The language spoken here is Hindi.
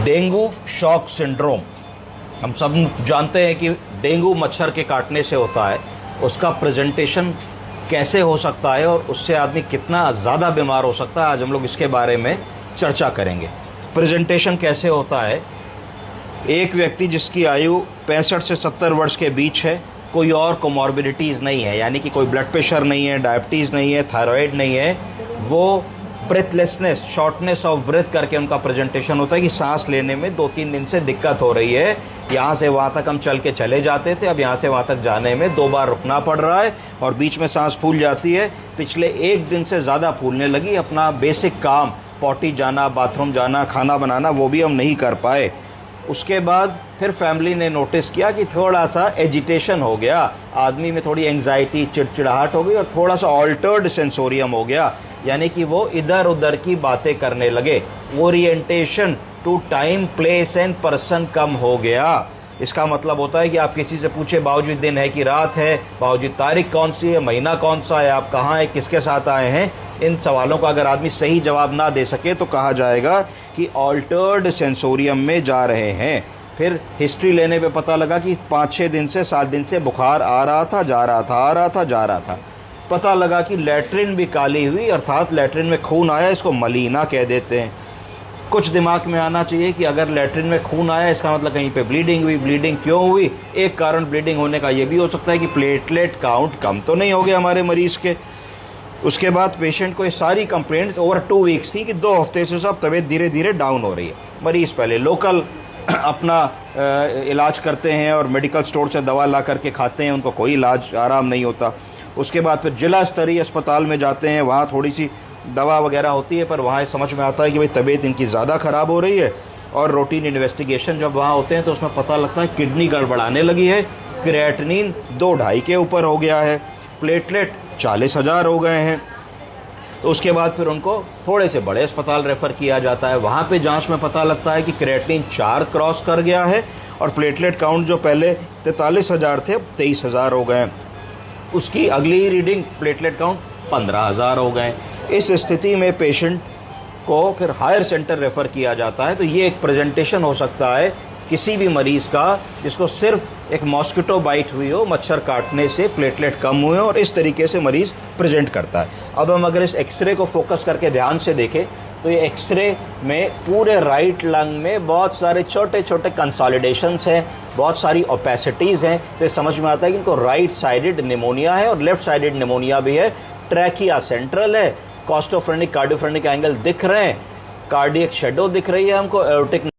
डेंगू शॉक सिंड्रोम, हम सब जानते हैं कि डेंगू मच्छर के काटने से होता है। उसका प्रेजेंटेशन कैसे हो सकता है और उससे आदमी कितना ज़्यादा बीमार हो सकता है, आज हम लोग इसके बारे में चर्चा करेंगे। प्रेजेंटेशन कैसे होता है? एक व्यक्ति जिसकी आयु 65 से 70 वर्ष के बीच है, कोई और कोमॉर्बिडिटीज़ नहीं है, यानी कि कोई ब्लड प्रेशर नहीं है, डायबिटीज़ नहीं है, थायराइड नहीं है, वो ब्रेथलेसनेस, शॉर्टनेस ऑफ ब्रेथ करके उनका प्रेजेंटेशन होता है कि सांस लेने में 2-3 दिन से दिक्कत हो रही है। यहाँ से वहाँ तक हम चल के चले जाते थे, अब यहाँ से वहाँ तक जाने में 2 बार रुकना पड़ रहा है और बीच में सांस फूल जाती है। पिछले 1 दिन से ज़्यादा फूलने लगी। अपना बेसिक काम, पॉटी जाना, बाथरूम जाना, खाना बनाना, वो भी हम नहीं कर पाए। उसके बाद फिर फैमिली ने नोटिस किया कि थोड़ा सा एजिटेशन हो गया, आदमी में थोड़ी एंग्जाइटी, चिड़चिड़ाहट हो गई और थोड़ा सा ऑल्टर्ड सेंसोरियम हो गया, यानी कि वो इधर उधर की बातें करने लगे। Orientation to time, place and person कम हो गया। इसका मतलब होता है कि आप किसी से पूछे, बाबूजी दिन है कि रात है, बाबूजी तारीख कौन सी है, महीना कौन सा है, आप कहाँ हैं, किसके साथ आए हैं, इन सवालों का अगर आदमी सही जवाब ना दे सके तो कहा जाएगा कि ऑल्टर्ड सेंसोरियम में जा रहे हैं। फिर हिस्ट्री लेने पे पता लगा कि 5-6 दिन से 7 दिन से बुखार आ रहा था, जा रहा था, आ रहा था, जा रहा था। पता लगा कि लैट्रिन भी काली हुई, अर्थात लैट्रिन में खून आया, इसको मलीना कह देते हैं। कुछ दिमाग में आना चाहिए कि अगर लैट्रिन में खून आया, इसका मतलब कहीं पे ब्लीडिंग हुई। ब्लीडिंग क्यों हुई? एक कारण ब्लीडिंग होने का ये भी हो सकता है कि प्लेटलेट काउंट कम तो नहीं हो गया हमारे मरीज़ के। उसके बाद पेशेंट को ये सारी कंप्लेंट्स ओवर 2 वीक्स थी कि 2 हफ्ते से सब तबीयत धीरे धीरे डाउन हो रही है। मरीज़ पहले लोकल अपना इलाज करते हैं और मेडिकल स्टोर से दवा ला करके खाते हैं, उनको कोई इलाज आराम नहीं होता। उसके बाद फिर जिला स्तरीय अस्पताल में जाते हैं, वहाँ थोड़ी सी दवा वगैरह होती है, पर वहाँ समझ में आता है कि भाई तबीयत इनकी ज़्यादा ख़राब हो रही है। और रूटीन इन्वेस्टिगेशन जब वहाँ होते हैं तो उसमें पता लगता है किडनी गड़बड़ाने लगी है, क्रिएटिनिन 2-2.5 के ऊपर हो गया है, प्लेटलेट 40,000 हो गए हैं। तो उसके बाद फिर उनको थोड़े से बड़े अस्पताल रेफ़र किया जाता है। वहाँ पे जांच में पता लगता है कि क्रिएटिनिन 4 क्रॉस कर गया है और प्लेटलेट काउंट जो पहले 43,000 थे, अब 23,000 हो गए। उसकी अगली रीडिंग प्लेटलेट काउंट 15,000 हो गए। इस स्थिति में पेशेंट को फिर हायर सेंटर रेफ़र किया जाता है। तो ये एक प्रेजेंटेशन हो सकता है किसी भी मरीज़ का जिसको सिर्फ एक मॉस्किटो बाइट हुई हो, मच्छर काटने से प्लेटलेट कम हुए और इस तरीके से मरीज़ प्रेजेंट करता है। अब हम अगर इस एक्सरे को फोकस करके ध्यान से देखें तो ये एक्सरे में पूरे राइट लंग में बहुत सारे छोटे छोटे कंसोलिडेशंस हैं, बहुत सारी ओपेसिटीज़ हैं। तो ये समझ में आता है कि इनको राइट साइडेड निमोनिया है और लेफ्ट साइडेड निमोनिया भी है। ट्रैकिया सेंट्रल है, कॉस्टोफ्रेनिक कार्डियोफ्रेनिक एंगल दिख रहे हैं, कार्डियक शेडो दिख रही है हमको, एओर्टिक